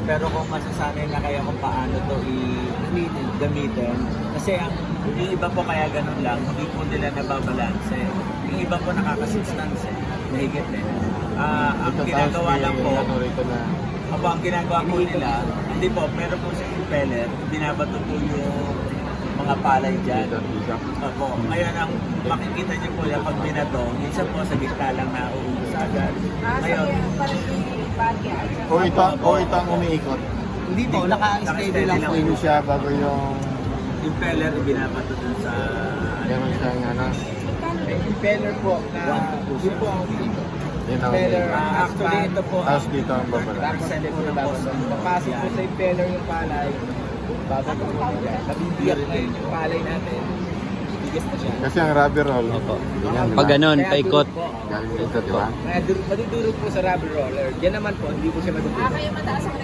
pero kung masasanay na kayo kung paano to gamitin. Kasi yung iba po kaya ganun lang, hindi po nila nababalanse. Yung iba po nakakasubstance mahigit eh. Ang ginagawa lang po, ang ginagawa po nila, hindi po, meron po sa impeller, binabato po yung mga palay dyan. Opo. Ngayon ang makikita niyo po yan pag binato, minsan po sa gitna lang na uubos agad. Ngayon, O ito ang umiikot. Hindi po, naka-steady lang po Hindi siya bago yung impeller binabato dun sa gano'n siya ng ano. impeller po na yun po ang Yun ang impeller. umiikot. actually ito po Tapos dito ang babala. Tapos po na papasok po sa impeller yung palay. Babato po niya. Nabibiyak na yung palay natin. Bigas na siya. Kasi ang rubber roll. Opo. Ganyan, Pag ganun, Kaya paikot. durog po. Galing dito, di ba? Kaya madudurog po sa rubber roller. Diyan naman po, hindi po siya madudurog. Kaya mataas ang